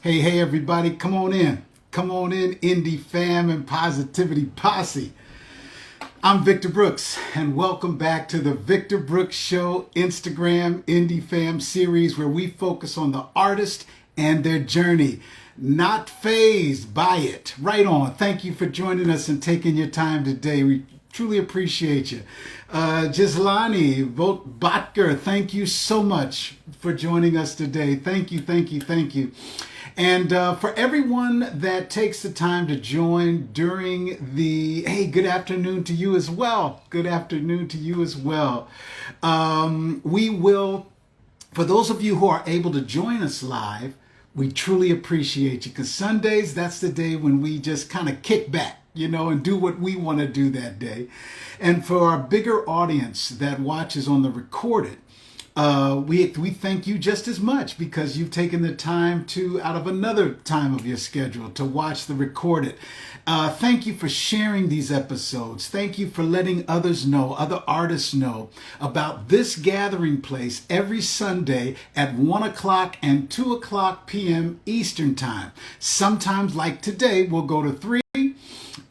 Hey, everybody, come on in. Come on in, Indie Fam and Positivity Posse. I'm Victor Brooks, and welcome back to the Victor Brooks Show Instagram Indie Fam series, where we focus on the artist and their journey, not fazed by it. Right on. Thank you for joining us and taking your time today. We truly appreciate you. Gislani Botker, thank you so much for joining us today. Thank you. And for everyone that takes the time to join during hey, good afternoon to you as well. Good afternoon to you as well. We will, for those of you who are able to join us live, we truly appreciate you, because Sundays, that's the day when we just kind of kick back, and do what we want to do that day. And for our bigger audience that watches on the recorded, we thank you just as much, because you've taken the time out of another time of your schedule to watch the recorded. Thank you for sharing these episodes. Thank you for letting others know, other artists know about this gathering place every Sunday at 1 o'clock and 2 o'clock p.m. Eastern Time. Sometimes, like today, we'll go to 3.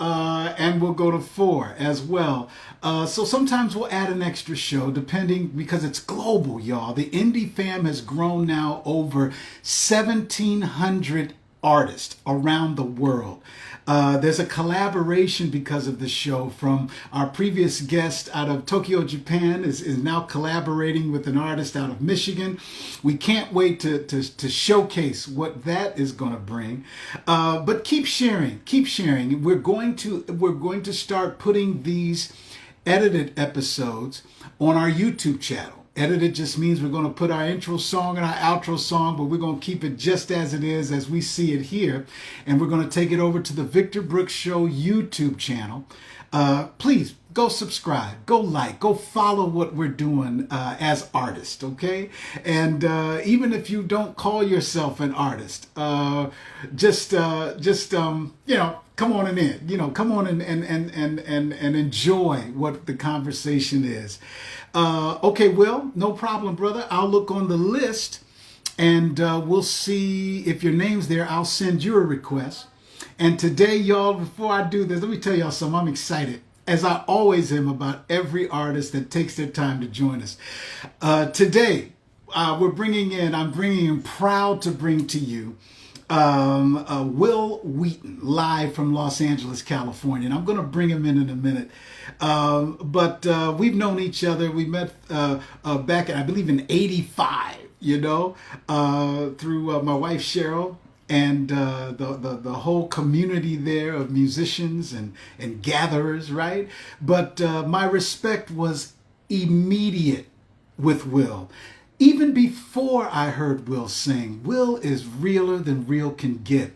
And we'll go to 4 as well. So sometimes we'll add an extra show, depending, because it's global, y'all. The Indie Fam has grown now over 1,700 artists around the world. There's a collaboration because of the show from our previous guest out of Tokyo, Japan, is now collaborating with an artist out of Michigan. We can't wait to showcase what that is going to bring. But keep sharing. We're going to start putting these edited episodes on our YouTube channel. Edited just means we're going to put our intro song and our outro song, but we're going to keep it just as it is, as we see it here. And we're going to take it over to the Victor Brooks Show YouTube channel. Please go subscribe, go like, go follow what we're doing as artists, okay? And even if you don't call yourself an artist, just come on in, come on and enjoy what the conversation is. Okay, Will, no problem, brother. I'll look on the list and we'll see if your name's there. I'll send you a request. And today, y'all, before I do this, let me tell y'all something. I'm excited, as I always am, about every artist that takes their time to join us. Today, I'm proud to bring to you Will Wheaton, live from Los Angeles, California. And I'm going to bring him in a minute. But we've known each other. We met back, I believe, in 85, through my wife, Cheryl, and the whole community there of musicians and gatherers, right? But my respect was immediate with Will. Even before I heard Will sing, Will is realer than real can get.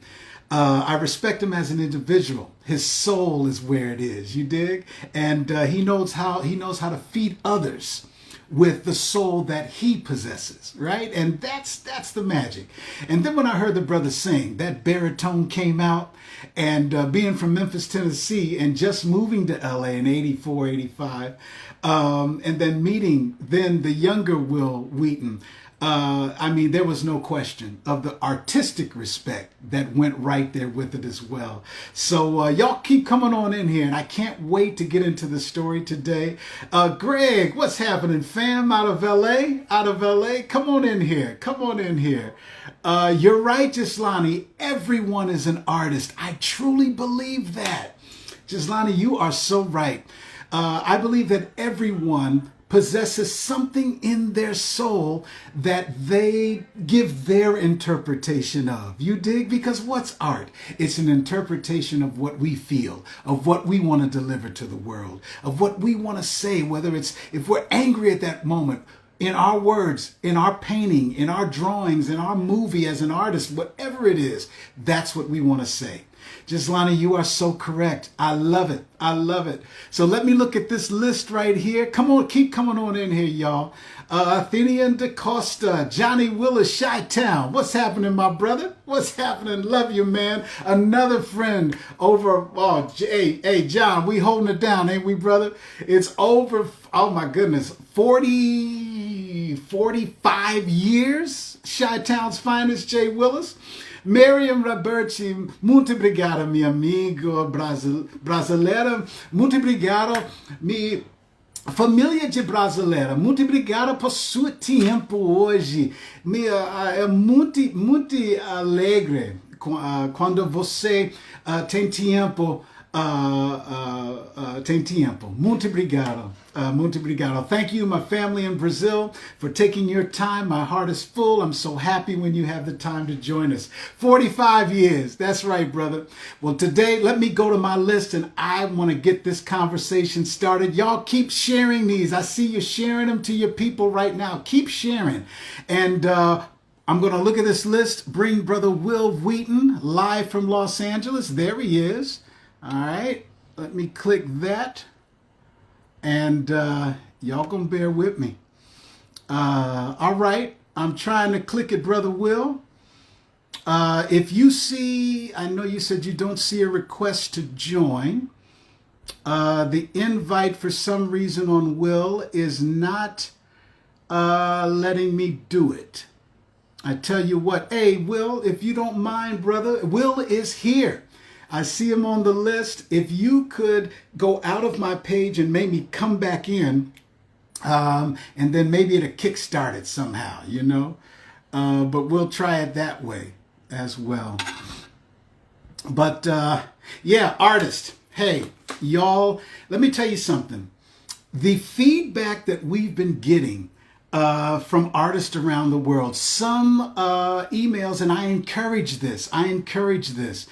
I respect him as an individual. His soul is where it is, you dig? And he knows how to feed others with the soul that he possesses, right? And that's the magic. And then when I heard the brother sing, that baritone came out, and being from Memphis, Tennessee, and just moving to LA in 84, 85, and then meeting the younger Will Wheaton, there was no question of the artistic respect that went right there with it as well. So y'all keep coming on in here, and I can't wait to get into the story today. Greg, what's happening, fam? Out of LA? Come on in here. You're right, Gislani. Everyone is an artist. I truly believe that. Gislani, you are so right. I believe that everyone possesses something in their soul that they give their interpretation of. You dig? Because what's art? It's an interpretation of what we feel, of what we want to deliver to the world, of what we want to say, whether it's if we're angry at that moment, in our words, in our painting, in our drawings, in our movie as an artist, whatever it is, that's what we want to say. Gislani, you are so correct. I love it. So let me look at this list right here. Come on, keep coming on in here, y'all. Athenian DaCosta, Johnny Willis, Chi-Town. What's happening, my brother? What's happening? Love you, man. Another friend over, hey, John, we holding it down, ain't we, brother? It's over, oh my goodness, 40 45 years. Chi-Town's finest, Jay Willis. Miriam Roberti, muito obrigado, meu amigo brasileiro. Muito obrigado, minha família de brasileira. Muito obrigado por seu tempo hoje. É muito alegre quando você tem tempo. Tem tempo. Muito obrigado. Muito obrigado. Thank you, my family in Brazil, for taking your time. My heart is full. I'm so happy when you have the time to join us. 45 years. That's right, brother. Well, today, let me go to my list, and I want to get this conversation started. Y'all keep sharing these. I see you sharing them to your people right now. Keep sharing. And I'm going to look at this list, bring Brother Will Wheaton live from Los Angeles. There he is. All right, let me click that, and y'all gonna bear with me. All right, I'm trying to click it, Brother Will. If you see, I know you said you don't see a request to join. The invite for some reason on Will is not letting me do it. I tell you what, hey, Will, if you don't mind, brother, Will is here. I see him on the list. If you could go out of my page and maybe come back in, and then maybe it'll kickstart it somehow, you know. But we'll try it that way as well. But yeah, artist. Hey, y'all, let me tell you something. The feedback that we've been getting from artists around the world, some emails, and I encourage this.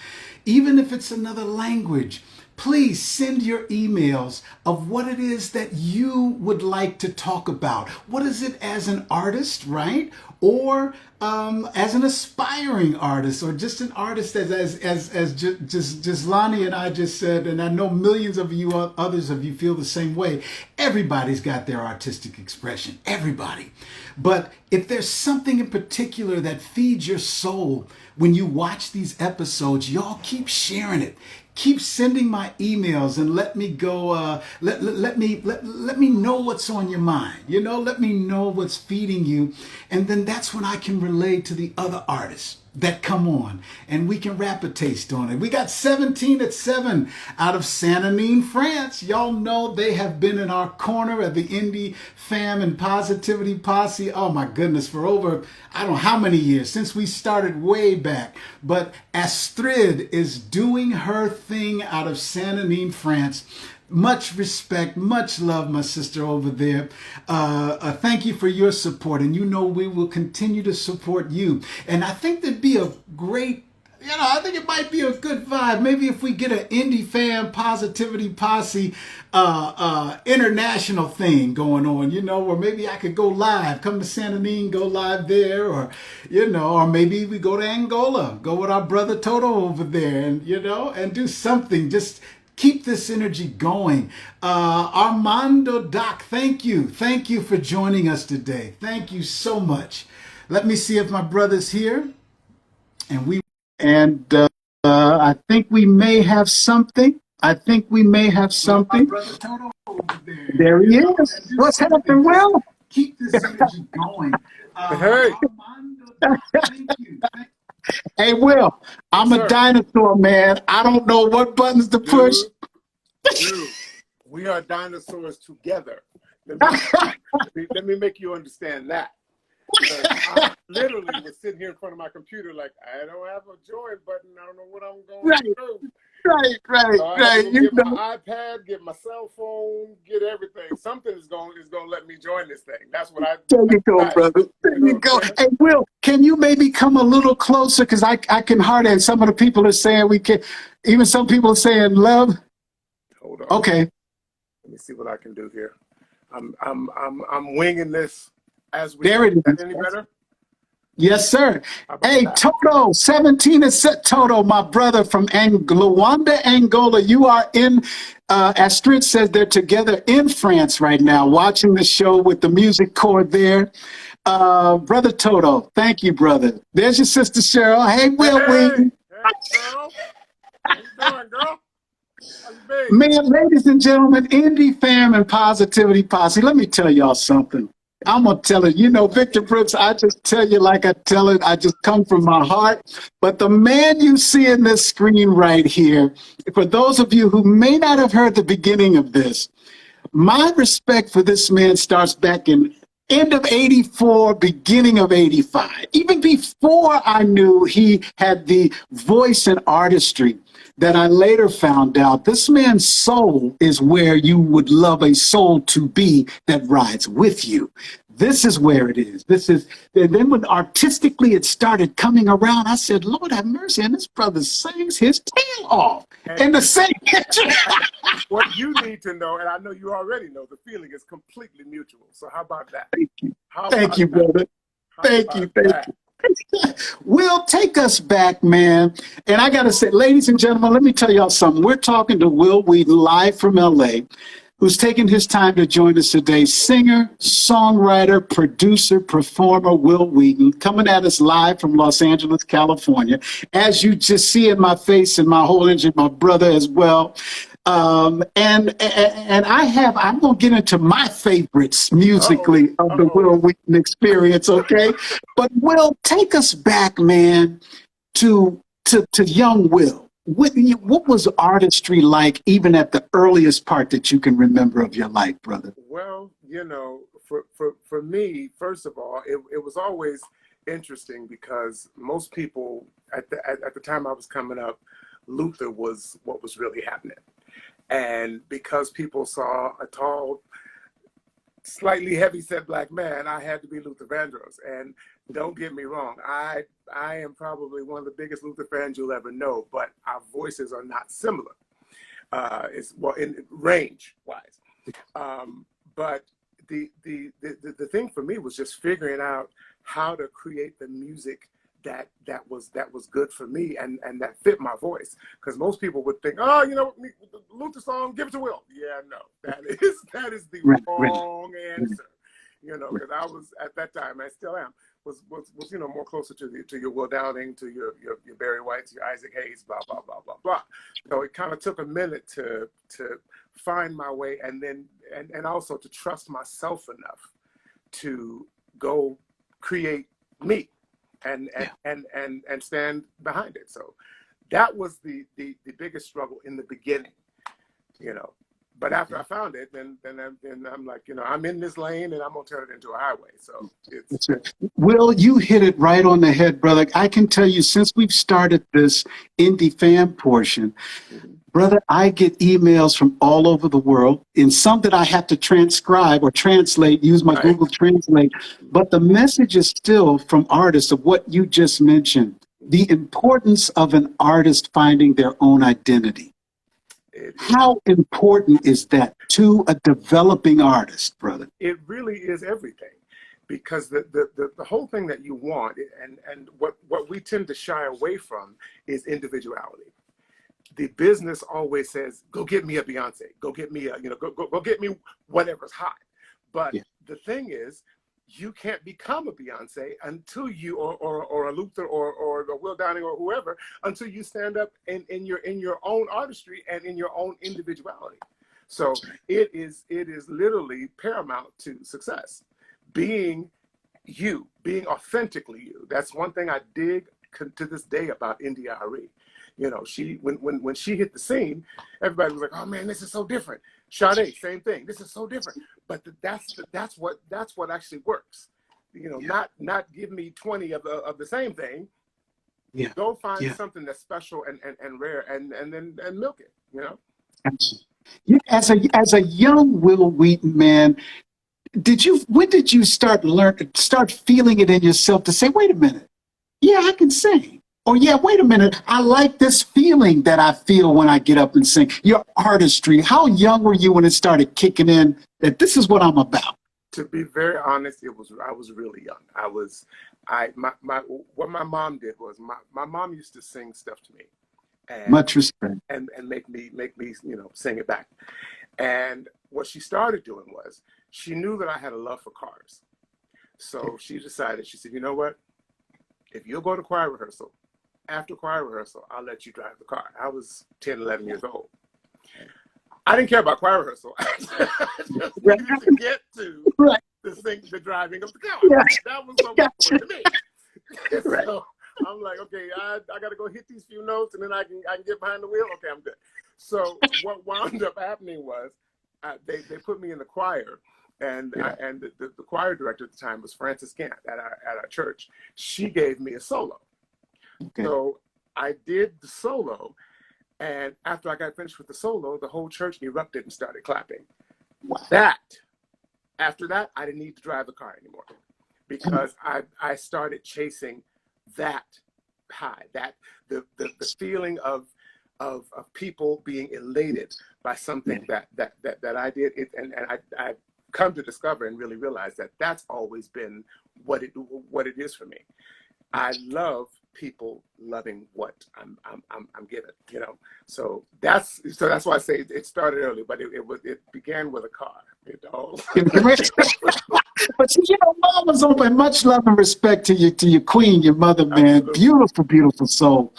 Even if it's another language, please send your emails of what it is that you would like to talk about. What is it as an artist, right? Or as an aspiring artist, or just an artist as Gislani and I just said, and I know millions of you, others of you feel the same way. Everybody's got their artistic expression, everybody. But if there's something in particular that feeds your soul when you watch these episodes, y'all keep sharing it. Keep sending my emails and let me go. Let me know what's on your mind. You know, let me know what's feeding you, and then that's when I can relay to the other artists that come on, and we can wrap a taste on it. We got 17 at 7 out of Saint-Denis, France. Y'all know they have been in our corner at the Indie Fam and Positivity Posse. Oh my goodness, for over, I don't know how many years, since we started way back. But Astrid is doing her thing out of Saint-Denis, France. Much respect, much love, my sister over there. Thank you for your support, and you know we will continue to support you. And I think there'd be a great, I think it might be a good vibe. Maybe if we get an Indie Fan Positivity Posse international thing going on, or maybe I could go live, come to San Denis, go live there, or, or maybe we go to Angola, go with our brother Toto over there, and, and do something, just keep this energy going. Armando Doc, thank you. Thank you for joining us today. Thank you so much. Let me see if my brother's here. And I think we may have something. My brother Toto over there. There he is. What's happening, Will? Keep this energy going. Hey. Armando Doc, thank you. Hey, Will, I'm a dinosaur, man. I don't know what buttons to push. Dude, we are dinosaurs together. Let me make you understand that. I literally was sitting here in front of my computer like, I don't have a join button. I don't know what I'm going to do. Right. So I have to get my iPad, get my cell phone, get everything. Something is going to let me join this thing. That's what I. There you go, brother. There you go. Hey, Will, can you maybe come a little closer? Because I can hardly. And some of the people are saying we can. Even some people are saying love. Hold on. Okay. Let me see what I can do here. I'm winging this as we. There it is. Any better? Yes, sir. Hey, Toto, 17 is set. Toto, my brother from Luanda, Angola. You are in, Astrid says they're together in France right now, watching the show with the music core there. Brother Toto, thank you, brother. There's your sister, Cheryl. Hey, Will Wheaton. Hey, girl. How you doing, girl? Man, ladies and gentlemen, Indie Fam and Positivity Posse, let me tell y'all something. I'm going to tell it. You know, Victor Brooks, I just tell you like I tell it. I just come from my heart. But the man you see in this screen right here, for those of you who may not have heard the beginning of this, my respect for this man starts back in end of 84, beginning of 85. Even before I knew he had the voice and artistry that I later found out this man's soul is where you would love a soul to be that rides with you. This is where it is. This is, and then when artistically it started coming around, I said, Lord have mercy, and this brother sings his tail off. And the same what you need to know, and I know you already know, the feeling is completely mutual. So how about that? Thank you. Thank you, brother. Thank you. Thank you. Will, take us back, man. And I got to say, ladies and gentlemen, let me tell y'all something. We're talking to Will Wheaton live from LA, who's taken his time to join us today. Singer, songwriter, producer, performer, Will Wheaton, coming at us live from Los Angeles, California. As you just see in my face and my whole engine, my brother as well. And I'm going to get into my favorites musically of the Will Wheaton experience, okay? But Will, take us back, man, to young Will. What was artistry like even at the earliest part that you can remember of your life, brother? Well, you know, for me, first of all, it was always interesting because most people at the time I was coming up, Luther was what was really happening. And because people saw a tall, slightly heavy-set black man, I had to be Luther Vandross. And don't get me wrong, I am probably one of the biggest Luther fans you'll ever know, but our voices are not similar. It's well in range-wise. But the thing for me was just figuring out how to create the music that was good for me and that fit my voice, because most people would think, oh, you know, the Luther song, give it to Will. Yeah, no, that is the wrong answer, you know, because I was at that time, I still am, was you know, more closer to your Will Downing, to your Barry Whites, your Isaac Hayes, blah blah blah blah blah. So it kind of took a minute to find my way, and then and also to trust myself enough to go create me. And stand behind it. So that was the biggest struggle in the beginning, you know. But after I found it, then I'm like, you know, I'm in this lane and I'm gonna turn it into a highway. So it's Will, you hit it right on the head, brother. I can tell you, since we've started this indie fan portion, brother, I get emails from all over the world, and some that I have to transcribe or translate, use my Google Translate. But the message is still from artists of what you just mentioned, the importance of an artist finding their own identity. How important is that to a developing artist, brother? It really is everything, because the whole thing that you want and what we tend to shy away from is individuality. The business always says, go get me a Beyonce, go get me a, you know, go get me whatever's hot. But the thing is, you can't become a Beyonce until you, or a Luther or a Will Downing or whoever, until you stand up in your own artistry and in your own individuality. So it is literally paramount to success. Being you, being authentically you. That's one thing I dig to this day about India.Arie. You know, she when she hit the scene, everybody was like, "Oh man, this is so different." Sade, same thing. This is so different. But that's what actually works. You know, not give me 20 of the same thing. Yeah. Go find something that's special and rare, and then milk it. You know. As a young Will Wheaton, man, when did you start feeling it in yourself to say, wait a minute, yeah, I can sing. Or yeah, wait a minute, I like this feeling that I feel when I get up and sing. Your artistry, how young were you when it started kicking in that this is what I'm about? To be very honest, I was really young. What my mom did was my mom used to sing stuff to me. And, much respect. And make me, you know, sing it back. And what she started doing was, she knew that I had a love for cars. So she decided, she said, you know what? If you'll go to choir rehearsal, after choir rehearsal, I'll let you drive the car. I was 10, 11 years old. I didn't care about choir rehearsal. I just needed to get to the driving of the car. Yeah. That was so Gotcha. important to me. Right. So I'm like, okay, I got to go hit these few notes, and then I can get behind the wheel. Okay, I'm good. So what wound up happening was they put me in the choir. And the choir director at the time was Frances Gant at our church. She gave me a solo. Okay. So I did the solo, and after I got finished with the solo, the whole church erupted and started clapping. Wow. After that, I didn't need to drive the car anymore, because I started chasing that high, that the feeling of people being elated by something that I did, and I come to discover and really realize that that's always been what it is for me. I love people loving what I'm given, you know. So that's why I say it started early, but it began with a car, you know. But you know, Mama's open. Much love and respect to your queen, your mother, man. Absolutely. Beautiful, beautiful soul.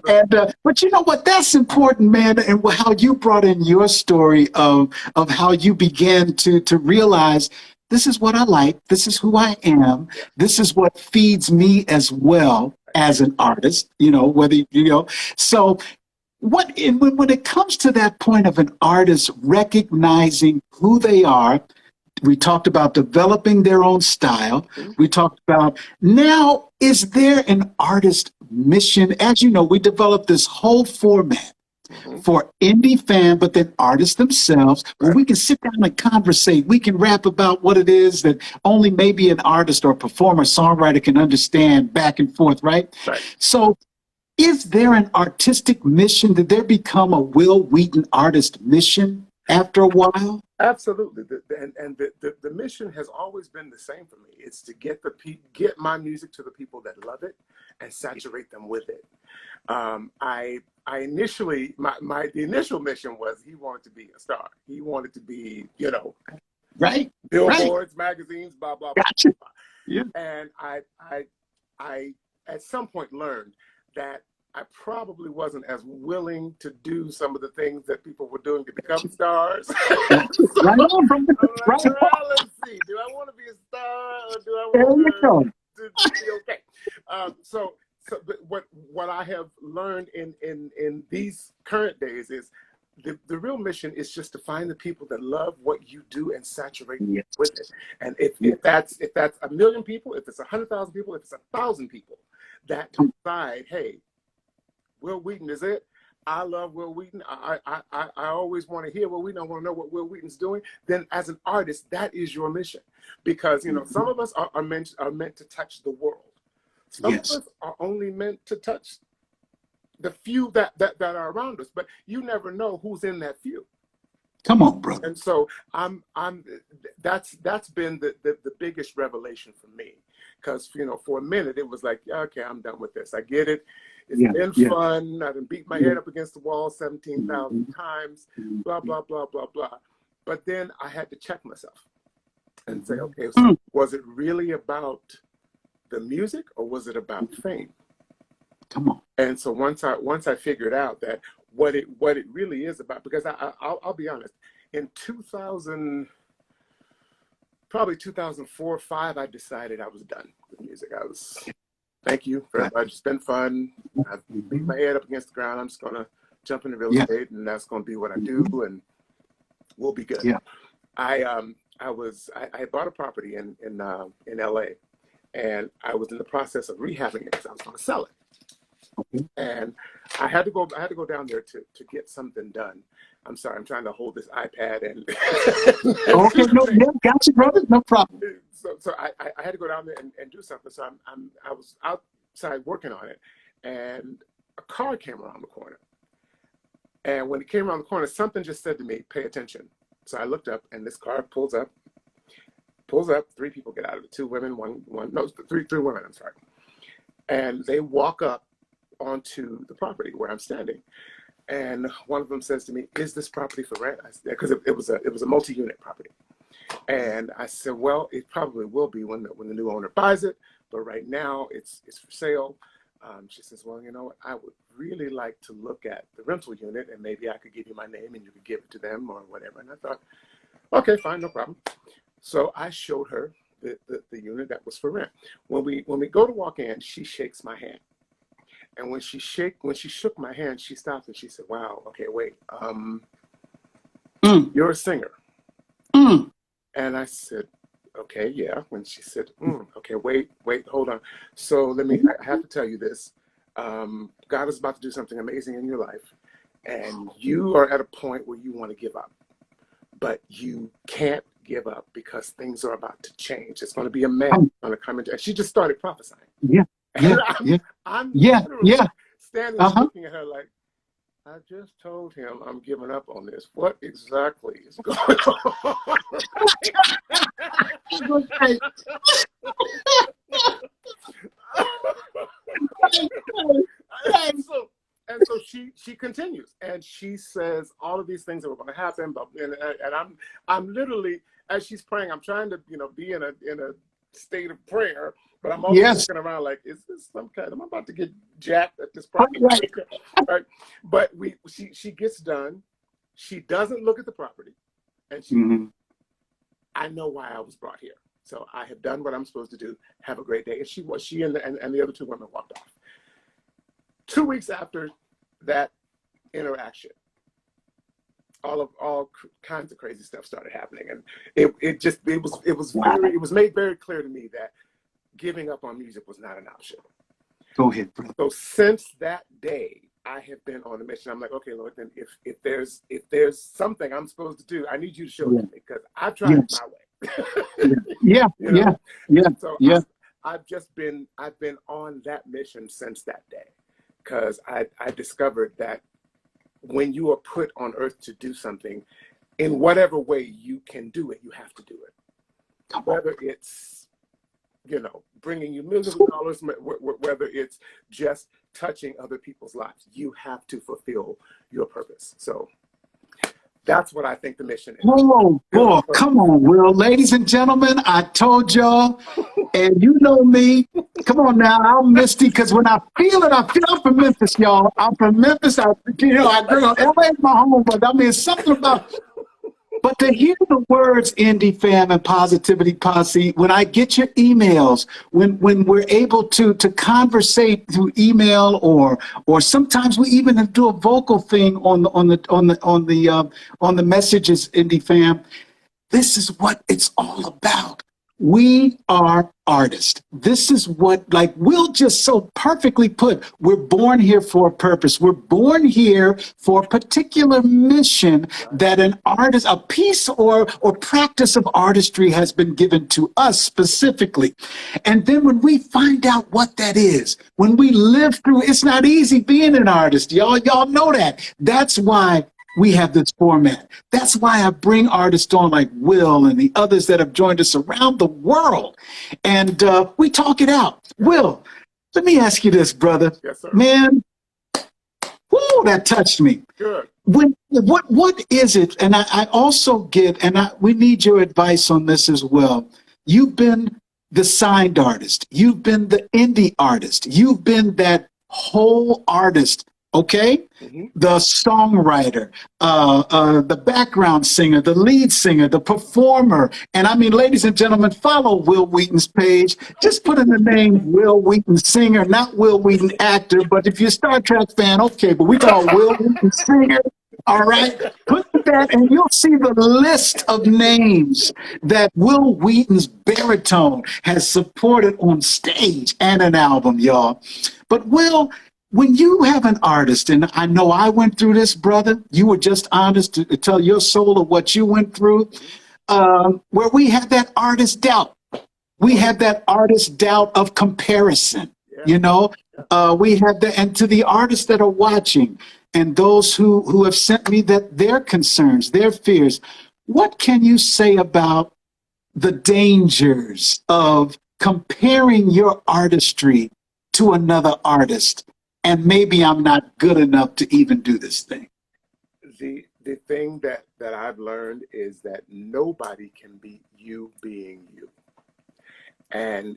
And but you know what? That's important, man. And how you brought in your story of how you began to realize, this is what I like. This is who I am. This is what feeds me as well as an artist. You know, whether you know. So when it comes to that point of an artist recognizing who they are. We talked about developing their own style. We talked about, now, is there an artist mission? As you know, we developed this whole format for indie fan, but then artists themselves, where we can sit down and conversate. We can rap about what it is that only maybe an artist or performer, songwriter can understand, back and forth, right? So is there an artistic mission? Did there become a Will Wheaton artist mission after a while? Absolutely, the mission has always been the same for me. It's to get my music to the people that love it and saturate them with it. I initially, the initial mission was, he wanted to be a star. He wanted to be, you know, billboards, magazines, blah blah blah. Gotcha. Yeah. And I at some point learned that I probably wasn't as willing to do some of the things that people were doing to become stars. Right on, brother. I'm like, well, let's see. Do I want to be a star, or do I want to be okay? So but what I have learned in these current days is the real mission is just to find the people that love what you do and saturate with it. And if that's 1 million people, if it's 100,000 people, if it's 1,000 people that decide, hey, Will Wheaton is it. I love Will Wheaton. I always want to hear Will Wheaton. I want to know what Will Wheaton's doing. Then, as an artist, that is your mission, because you know some of us are meant to touch the world. Some of us are only meant to touch the few that are around us. But you never know who's in that few. Come on, brother. And so that's been the biggest revelation for me, because you know for a minute it was like, okay, I'm done with this. I get it. It's been fun. I done beat my head up against the wall 17,000 times, blah, blah, blah, blah, blah. But then I had to check myself and say, okay, so was it really about the music, or was it about fame? Come on. And so once I figured out that what it really is about, because I'll be honest, in 2004 or 5, I decided I was done with music. Thank you very much. It's been fun. I've beat my head up against the ground. I'm just gonna jump into real estate, and that's gonna be what I do, and we'll be good. Yeah. I bought a property in LA, and I was in the process of rehabbing it because I was gonna sell it. And I had to go down there to get something done. I'm sorry, I'm trying to hold this iPad and okay, no, gotcha, brother, no problem. So I had to go down there and do something. So I was outside working on it, and a car came around the corner. And when it came around the corner, something just said to me, pay attention. So I looked up, and this car pulls up. 3 people get out of it. 2 women, three women, I'm sorry. And they walk up onto the property where I'm standing. And one of them says to me, is this property for rent? Because it was a multi-unit property. And I said, well, it probably will be when the new owner buys it, but right now it's for sale. She says, well, you know what? I would really like to look at the rental unit, and maybe I could give you my name and you could give it to them or whatever. And I thought, okay, fine, no problem. So I showed her the unit that was for rent. When we go to walk in, she shakes my hand. And when she shook my hand, she stopped and she said, "Wow, okay, wait, you're a singer." And I said, "Okay, yeah." When she said, "Okay, wait, hold on. So I have to tell you this. God is about to do something amazing in your life, and you are at a point where you want to give up, but you can't give up because things are about to change. It's going to be a man going to come into." And she just started prophesying. Yeah, yeah, yeah, I'm yeah, literally yeah. standing looking at her like, "I just told him I'm giving up on this. What exactly is going on?" And so she continues, and she says all of these things that were going to happen, but and I'm literally, as she's praying, I'm trying to be in a state of prayer, but I'm also looking around like, is this some kind? Am I about to get jacked at this property? Right? But she gets done. She doesn't look at the property, and I know why I was brought here. So I have done what I'm supposed to do. Have a great day. And she and the other two women walked off. 2 weeks after that interaction, all kinds of crazy stuff started happening, and it was made very clear to me that giving up on music was not an option. Go ahead, brother. So since that day, I have been on a mission. I'm like, okay, Lord, then if there's something I'm supposed to do, I need you to show it to me, because I've tried it my way. Yeah. So I've been on that mission since that day, because I discovered that when you are put on earth to do something, in whatever way you can do it, you have to do it. Whether it's, bringing you millions of dollars, whether it's just touching other people's lives, you have to fulfill your purpose. So that's what I think the mission is. Oh, boy, come on, Will. Ladies and gentlemen, I told y'all, and you know me. Come on now, I'm misty, because when I feel it, I'm from Memphis, y'all. I'm from Memphis. I grew up. LA is my home, but I mean, something about. But to hear the words Indie Fam and Positivity Posse, when I get your emails, when we're able to conversate through email, or sometimes we even do a vocal thing on the messages, Indie Fam, this is what it's all about. We are artists. This is what, like Will just so perfectly put, we're born here for a purpose. We're born here for a particular mission that an artist, a piece or practice of artistry has been given to us specifically. And then when we find out what that is, when we live through, it's not easy being an artist. Y'all know that. That's why we have this format. That's why I bring artists on like Will and the others that have joined us around the world. And we talk it out. Will, let me ask you this, brother. Yes, sir. Man, whoo, that touched me. Good. What is it? And I also get, and we need your advice on this as well. You've been the signed artist. You've been the indie artist. You've been that whole artist. Okay, the songwriter, the background singer, the lead singer, the performer. And I mean, ladies and gentlemen, follow Will Wheaton's page. Just put in the name Will Wheaton singer, not Will Wheaton actor. But if you're a Star Trek fan, okay, but we call Will Wheaton singer. All right, put that and you'll see the list of names that Will Wheaton's Baritone has supported on stage and an album, y'all. But Will, when you have an artist, and I know I went through this, brother, you were just honest to tell your soul of what you went through, where we had that artist doubt. We had that artist doubt of comparison, we had that, and to the artists that are watching, and those who have sent me their concerns, their fears, what can you say about the dangers of comparing your artistry to another artist? And maybe I'm not good enough to even do this thing. The thing that I've learned is that nobody can beat you being you. And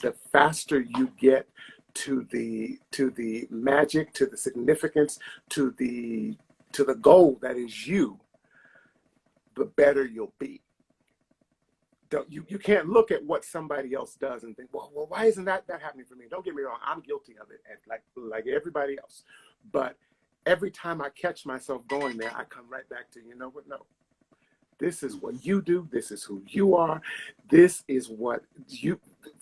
the faster you get to the magic, to the significance, to the goal that is you, the better you'll be. you can't look at what somebody else does and think, well, why isn't that happening for me? Don't get me wrong, I'm guilty of it, and like everybody else. But every time I catch myself going there, I come right back to, you know what? No, this is what you do. This is who you are. This is what you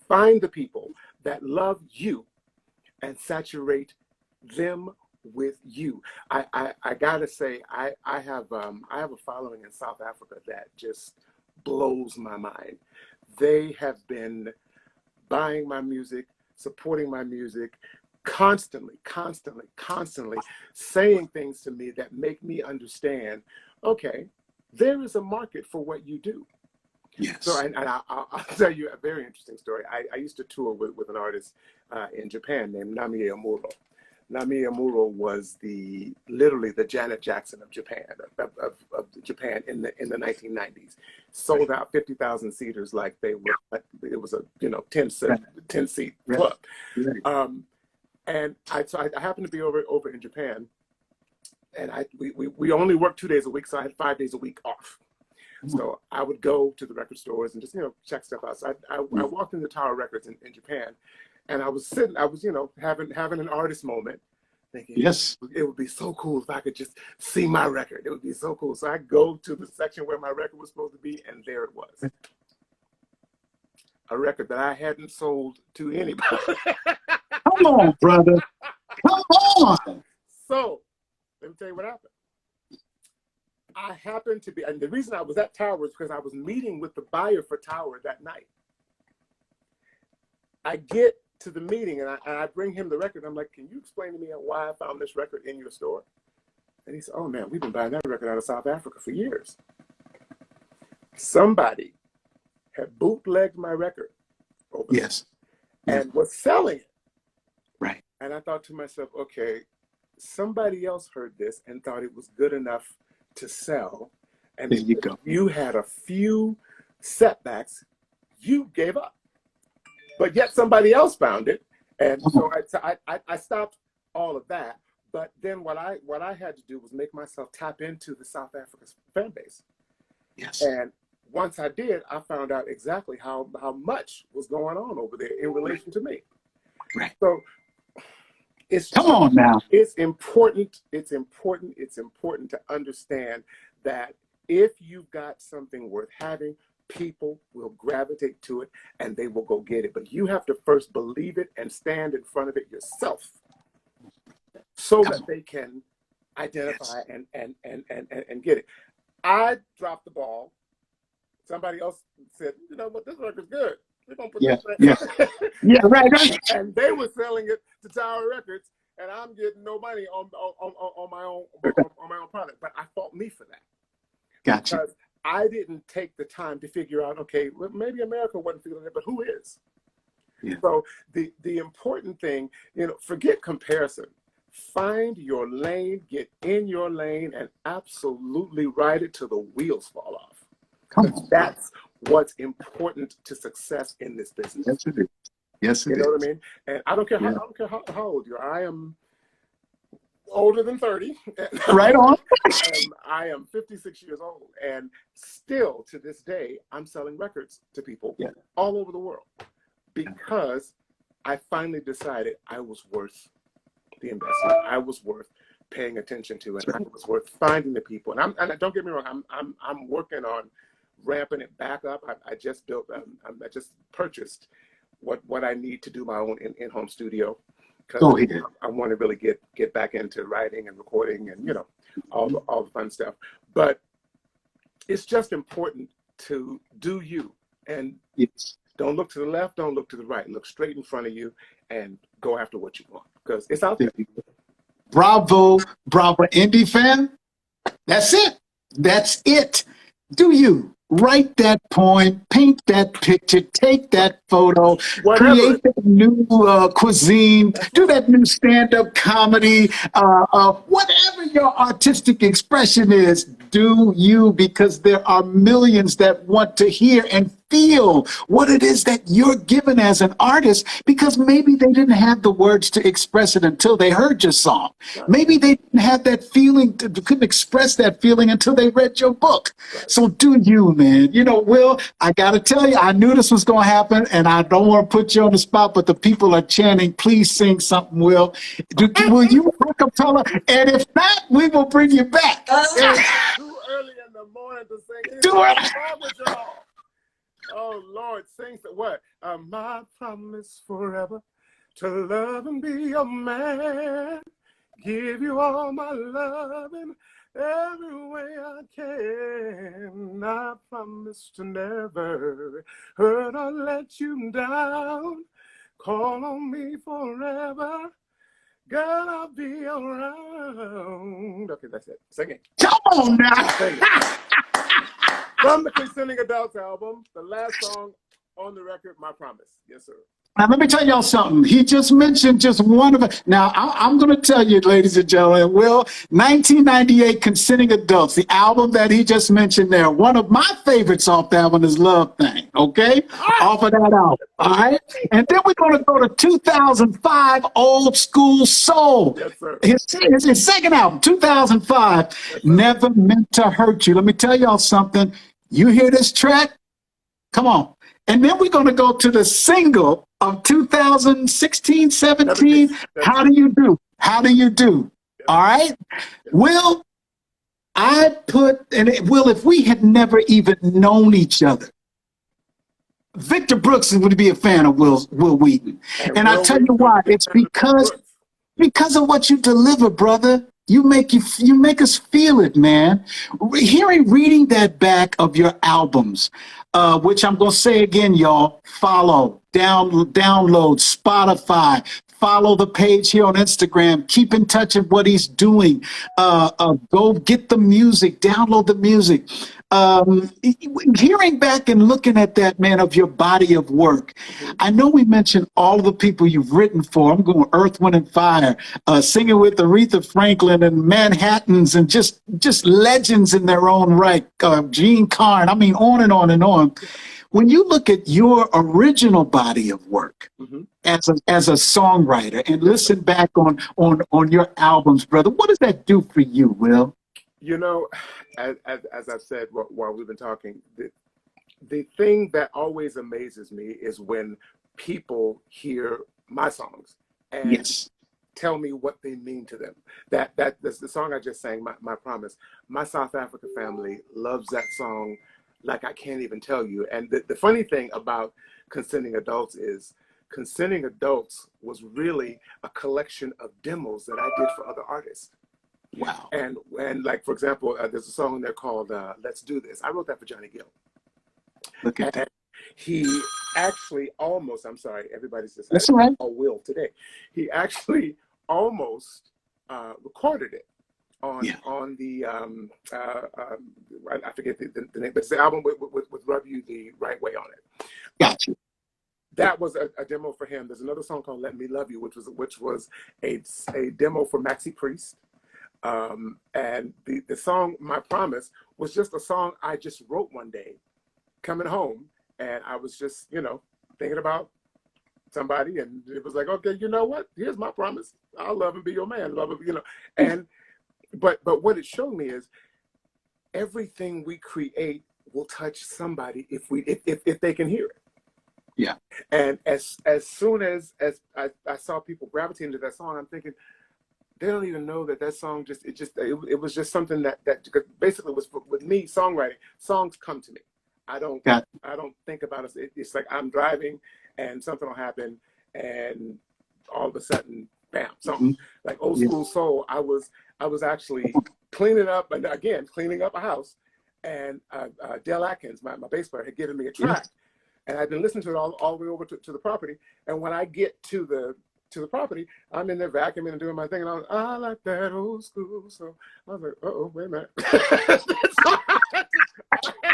find, the people that love you and saturate them with you. I gotta say, I have a following in South Africa that just blows my mind. They have been buying my music, supporting my music, constantly saying things to me that make me understand, okay, there is a market for what you do. Yes. So, and I'll tell you a very interesting story. I used to tour with an artist in Japan named Nami Amuro. Nami Amuro was literally the Janet Jackson of Japan, of Japan in the 1990s. Sold out 50,000 seaters like they were. It was a 10 seat club. Right. And so I happened to be over in Japan, and we only worked 2 days a week, so I had 5 days a week off. So I would go to the record stores and just check stuff out. So I walked into Tower Records in Japan, and I was having an artist moment, thinking, yes, it would be so cool if I could just see my record. It would be so cool. So I go to the section where my record was supposed to be, and there it was. A record that I hadn't sold to anybody. Come on, brother. Come on. So let me tell you what happened. I happened to be, and the reason I was at Tower was because I was meeting with the buyer for Tower that night. I get to the meeting and I bring him the record. I'm like, can you explain to me why I found this record in your store? And he said, oh man, we've been buying that record out of South Africa for years. Somebody had bootlegged my record over there and was selling it. Right. And I thought to myself, okay, somebody else heard this and thought it was good enough to sell. And there you go. You had a few setbacks, you gave up. But yet somebody else found it. And so I stopped all of that. But then what I had to do was make myself tap into the South African fan base. Yes. And once I did, I found out exactly how much was going on over there in relation to me. Right. So come on now. It's important to understand that if you've got something worth having, people will gravitate to it and they will go get it. But you have to first believe it and stand in front of it yourself so that they can identify and get it. I dropped the ball. Somebody else said, you know what, this record's good. We're gonna put this record. Yeah, right. And they were selling it to Tower Records, and I'm getting no money on my own product. But I fault me for that. Gotcha. Because I didn't take the time to figure out, okay, well, maybe America wasn't feeling it, but who is? Yeah. So the important thing, forget comparison. Find your lane, get in your lane, and absolutely ride it till the wheels fall off. Come on. That's what's important to success in this business. Yes, it is. Yes, it is. You know what I mean? And I don't care how old you are. I am older than 30. Right on. I am 56 years old, and still to this day, I'm selling records to people all over the world because I finally decided I was worth the investment. I was worth paying attention to, and I was worth finding the people. And don't get me wrong, I'm working on ramping it back up. I just purchased what I need to do my own in-home studio. Go ahead. I want to really get back into writing and recording and all the fun stuff. But it's just important to do you, and don't look to the left, don't look to the right. Look straight in front of you and go after what you want because it's out there. Bravo, indie fan. That's it. That's it. Do you? Write that poem, paint that picture, take that photo, create that new cuisine, do that new stand-up comedy, whatever your artistic expression is, do you, because there are millions that want to hear and feel feel what it is that you're given as an artist, because maybe they didn't have the words to express it until they heard your song. Right. Maybe they didn't have that feeling, couldn't express that feeling until they read your book. Right. So do you, man. You know, Will, I got to tell you, I knew this was going to happen, and I don't want to put you on the spot, but the people are chanting, please sing something, Will. Will you acapella? And if not, we will bring you back. It's too early in the morning to sing. Do it. What's wrong with y'all? Oh, Lord, sing what? My promise forever to love and be your man. Give you all my loving every way I can. I promise to never hurt or let you down. Call on me forever. Girl, I'll be around. Okay, that's it. Sing it. Come on now. Sing it. From the Consenting Adults album, the last song on the record, My Promise. Yes, sir. Now, let me tell y'all something. He just mentioned just one of it. Now, I'm going to tell you, ladies and gentlemen, Will, 1998 Consenting Adults, the album that he just mentioned there, one of my favorites off that one is Love Thing, okay? Off of that album, all right? And then we're going to go to 2005 Old School Soul. Yes, sir. His second album, 2005, yes, Never Meant to Hurt You. Let me tell y'all something. You hear this track? Come on. And then we're going to go to the single of 2016, 17. How do you do? How do you do? All right. Will, Will, if we had never even known each other, Victor Brooks would be a fan of Will Wheaton. And I tell you why. It's because of what you deliver, brother. You make us feel it, man. Reading that back of your albums, which I'm going to say again, y'all, follow, download Spotify, follow the page here on Instagram, keep in touch with what he's doing, go get the music, download the music. Hearing back and looking at that, man, of your body of work, I know we mentioned all the people you've written for. I'm going Earth, Wind, and Fire, singing with Aretha Franklin and Manhattans, and just legends in their own right. Gene Carn, I mean, on and on and on. When you look at your original body of work as a songwriter and listen back on your albums, brother, what does that do for you, Will? You know, as I've said while we've been talking, the thing that always amazes me is when people hear my songs and tell me what they mean to them. That's the song I just sang, My Promise. My South Africa family loves that song like I can't even tell you. And the funny thing about Consenting Adults is Consenting Adults was really a collection of demos that I did for other artists. Wow. And like, for example, there's a song there called Let's Do This. I wrote that for Johnny Gill. Look at that. He actually almost, I'm sorry, everybody's just That's all right. Oh, Will today. He actually almost recorded it on the I forget the name, but it's the album with Rub You the Right Way on it. Gotcha. That was a demo for him. There's another song called Let Me Love You, which was a demo for Maxi Priest. And the song My Promise was just a song I just wrote one day coming home, and I was just, thinking about somebody, and it was like, okay, you know what? Here's my promise. I'll love and be your man. Love, and but what it showed me is everything we create will touch somebody if they can hear it. Yeah. And as soon as I saw people gravitating to that song, I'm thinking, they don't even know that song it was just something that basically was with me songwriting. Songs come to me. I don't think about it. It's like I'm driving and something will happen and all of a sudden, bam, something like Old School Soul. I was actually cleaning up a house, and Dale Atkins, my bass player, had given me a track, and I'd been listening to it all the way over to the property. And when I get to the property, I'm in there vacuuming and doing my thing, and I like that old school. So I was like, wait a minute. I had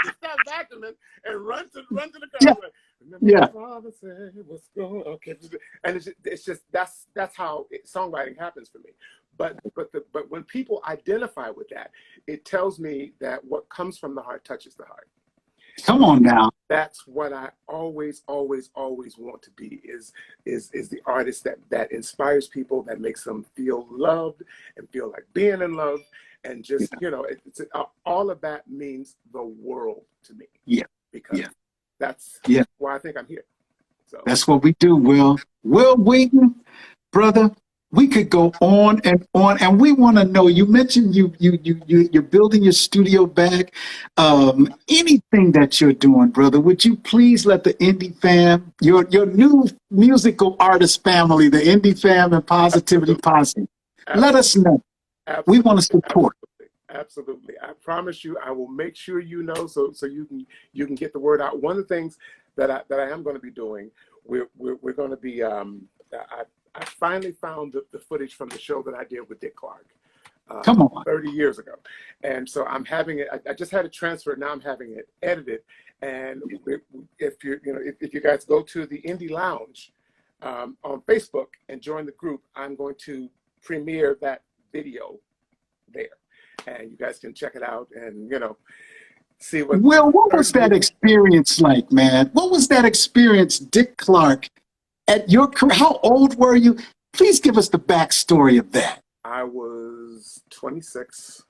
to stop vacuuming and run to the car. Yeah. Father said, what's going on? Okay. And it's just that's how songwriting happens for me. But when people identify with that, it tells me that what comes from the heart touches the heart. Come on now. That's what I always want to be, is the artist that inspires people, that makes them feel loved and feel like being in love. And just, all of that means the world to me. Yeah. Because that's why I think I'm here. So that's what we do, Will. Will Wheaton, brother, we could go on, and we want to know. You mentioned you're building your studio back. Anything that you're doing, brother, would you please let the Indie Fam, your new musical artist family, the Indie Fam and Positivity Posse, let us know. Absolutely. We want to support. Absolutely. I promise you, I will make sure you know, so you can get the word out. One of the things that I am going to be doing, we're going to be. I finally found the footage from the show that I did with Dick Clark. Come on. 30 years ago, and so I'm having it. I just had it transferred. Now I'm having it edited. And if you guys go to the Indie Lounge on Facebook and join the group, I'm going to premiere that video there, and you guys can check it out and see what. Will, what was that experience like, man? What was that experience, Dick Clark, at your career? How old were you? Please give us the backstory of that. I was 26,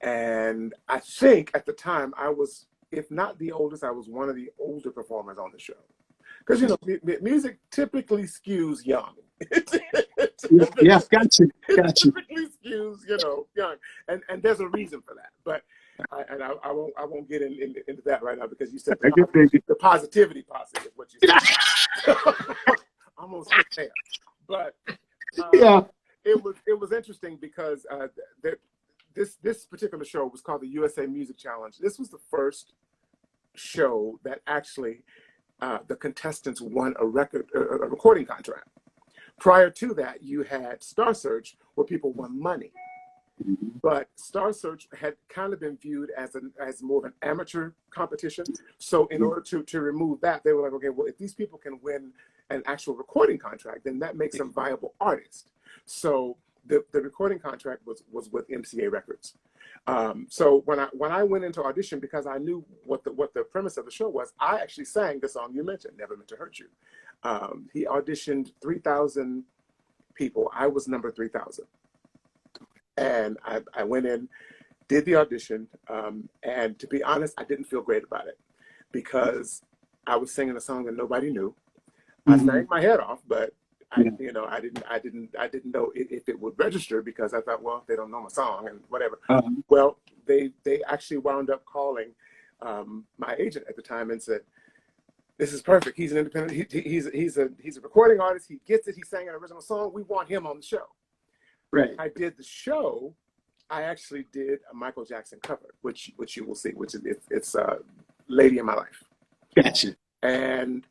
and I think at the time I was, if not the oldest, I was one of the older performers on the show. Because music typically skews young. Yeah, got you. It typically skews, young, and there's a reason for that. But I won't get into that right now, because you said the positivity posse is what you said. Almost there, but it was interesting because this particular show was called the USA Music Challenge. This was the first show that actually the contestants won a recording contract. Prior to that, you had Star Search, where people won money. But Star Search had kind of been viewed as more of an amateur competition. So in order to remove that, they were like, okay, well, if these people can win an actual recording contract, then that makes them viable artists. So the recording contract was with MCA Records. So when I went into audition, because I knew what the premise of the show was, I actually sang the song you mentioned, "Never Meant to Hurt You." He auditioned 3,000 people. I was number 3,000. And I went in, did the audition, and to be honest, I didn't feel great about it, because I was singing a song that nobody knew. I sang my head off, but I didn't know if it would register, because I thought, well, they don't know my song and whatever. Well, they actually wound up calling my agent at the time and said, "This is perfect. He's an independent. He's a recording artist. He gets it. He sang an original song. We want him on the show." Right. I did the show. I actually did a Michael Jackson cover, which you will see, which it's "Lady in My Life." Gotcha. And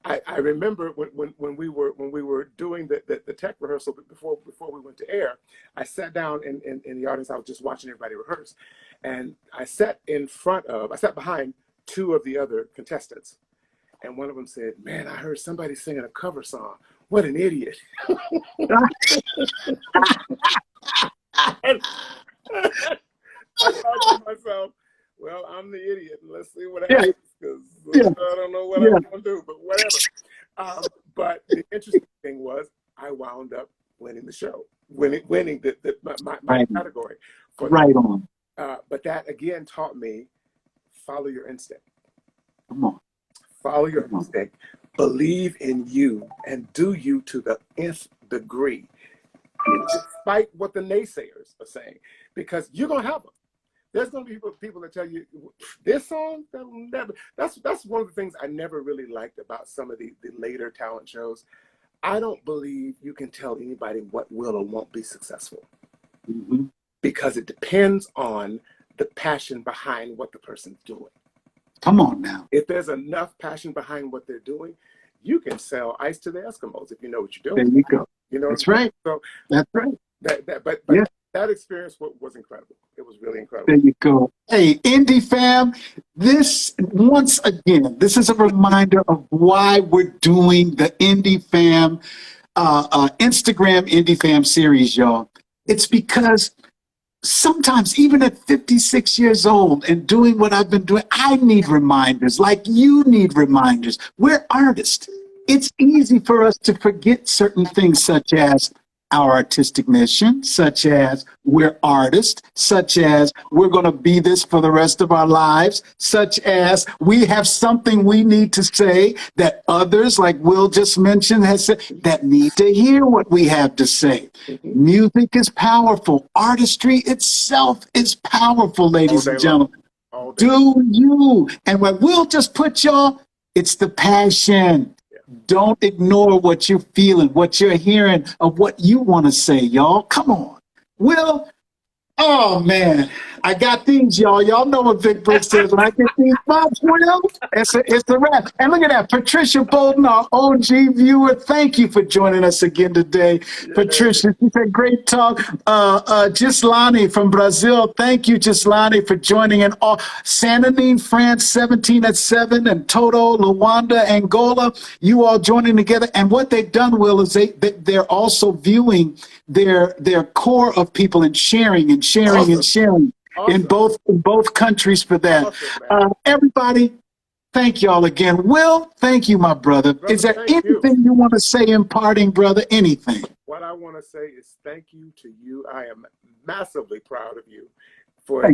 I remember when we were doing the tech rehearsal before we went to air, I sat down in the audience. I was just watching everybody rehearse, and I sat behind two of the other contestants, and one of them said, "Man, I heard somebody singing a cover song. What an idiot." And I thought to myself, well, I'm the idiot. Let's see what happens, because I don't know what I'm going to do, but whatever. But the interesting thing was, I wound up winning the show, winning my category. Right on. But that, again, taught me, follow your instinct. Come on. Follow your instinct. Believe in you and do you to the nth degree, despite what the naysayers are saying, because you're going to have them. There's going to be people that tell you, this song, that'll never. That's one of the things I never really liked about some of the later talent shows. I don't believe you can tell anybody what will or won't be successful, because it depends on the passion behind what the person's doing. Come on now. If there's enough passion behind what they're doing, you can sell ice to the Eskimos if you know what you're doing. There you go. You know, that's right. So that's right. But that experience was incredible. It was really incredible. There you go. Hey, Indie Fam, this is a reminder of why we're doing the Indie Fam Instagram Indie Fam series, y'all. It's because sometimes even at 56 years old and doing what I've been doing, I need reminders like you need reminders. We're artists. It's easy for us to forget certain things, such as our artistic mission, such as we're artists, such as we're going to be this for the rest of our lives, such as we have something we need to say that others, like Will just mentioned, has said, that need to hear what we have to say. Music is powerful. Artistry itself is powerful, ladies and gentlemen. Do you? And what Will just put y'all, it's the passion. Don't ignore what you're feeling, what you're hearing, of what you want to say, y'all. Come on. Will, oh, man. I got these, y'all. Y'all know what Vic Brick says. When I get these box, Will, it's a wrap. And look at that. Patricia Bolden, our OG viewer, thank you for joining us again today. Yeah. Patricia, she said, great talk. Gislani from Brazil, thank you, Gislani, for joining. And Sananine, France, 17 at 7, and Toto, Luanda, Angola, you all joining together. And what they've done, Will, is they're also viewing their core of people and sharing and sharing awesome. And sharing. Awesome. In both countries for that. Awesome, everybody, thank y'all again. Will, thank you, my brother. Is there anything you want to say in parting, brother? Anything? What I want to say is thank you to you. I am massively proud of you for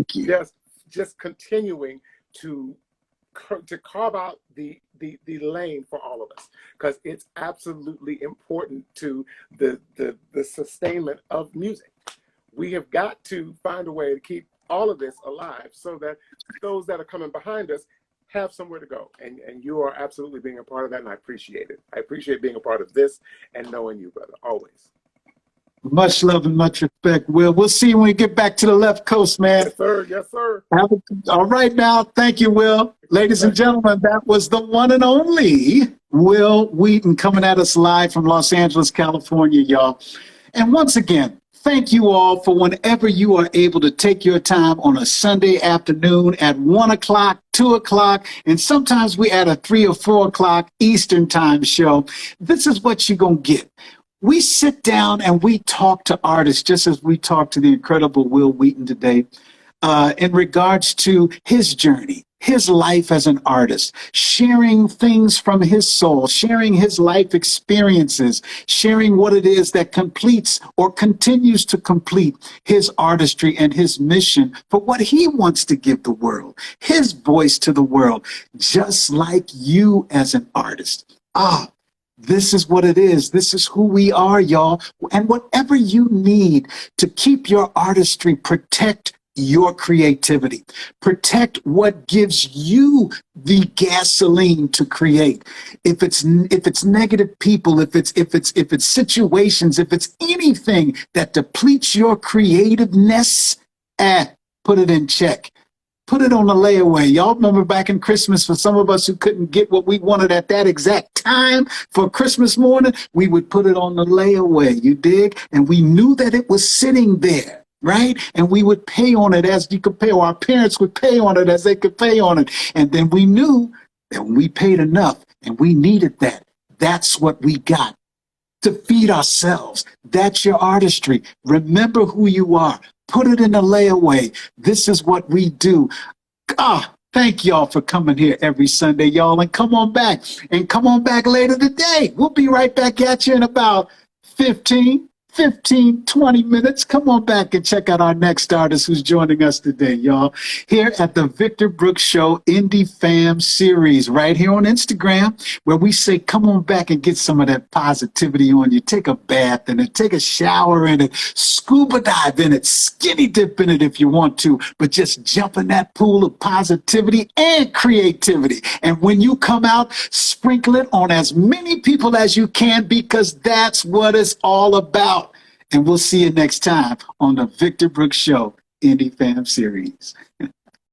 just continuing to carve out the lane for all of us, because it's absolutely important to the sustainment of music. We have got to find a way to keep all of this alive so that those that are coming behind us have somewhere to go. And you are absolutely being a part of that, and I appreciate it. I appreciate being a part of this and knowing you, brother, always. Much love and much respect, Will. We'll see you when we get back to the left coast, man. Yes, sir. Yes, sir. All right now. Thank you, Will. Ladies and gentlemen, that was the one and only Will Wheaton coming at us live from Los Angeles, California, y'all. And once again, thank you all for whenever you are able to take your time on a Sunday afternoon at 1 o'clock, 2 o'clock, and sometimes we add a 3 or 4 o'clock Eastern time show. This is what you're going to get. We sit down and we talk to artists, just as we talked to the incredible Will Wheaton today, in regards to his journey, his life as an artist, sharing things from his soul, sharing his life experiences, sharing what it is that completes or continues to complete his artistry and his mission for what he wants to give the world, his voice to the world, just like you as an artist. This is what it is. This is who we are, y'all. And whatever you need to keep your artistry, protect your creativity, protect what gives you the gasoline to create. If it's negative people, if it's situations, if it's anything that depletes your creativeness, put it in check. Put it on a layaway. Y'all remember back in Christmas, for some of us who couldn't get what we wanted at that exact time for Christmas morning, we would put it on the layaway, you dig? And we knew that it was sitting there, right? And we would pay on it as you could pay, or our parents would pay on it as they could pay on it. And then we knew that when we paid enough and we needed that, that's what we got to feed ourselves. That's your artistry. Remember who you are. Put it in a layaway. This is what we do. Thank y'all for coming here every Sunday, y'all. And come on back. And come on back later today. We'll be right back at you in about 15, 20 minutes. Come on back and check out our next artist who's joining us today, y'all. Here at the Victor Brooks Show Indie Fam series, right here on Instagram, where we say, come on back and get some of that positivity on you. Take a bath in it, take a shower in it, scuba dive in it, skinny dip in it if you want to, but just jump in that pool of positivity and creativity. And when you come out, sprinkle it on as many people as you can, because that's what it's all about. And we'll see you next time on the Victor Brooks Show Indie Fam series.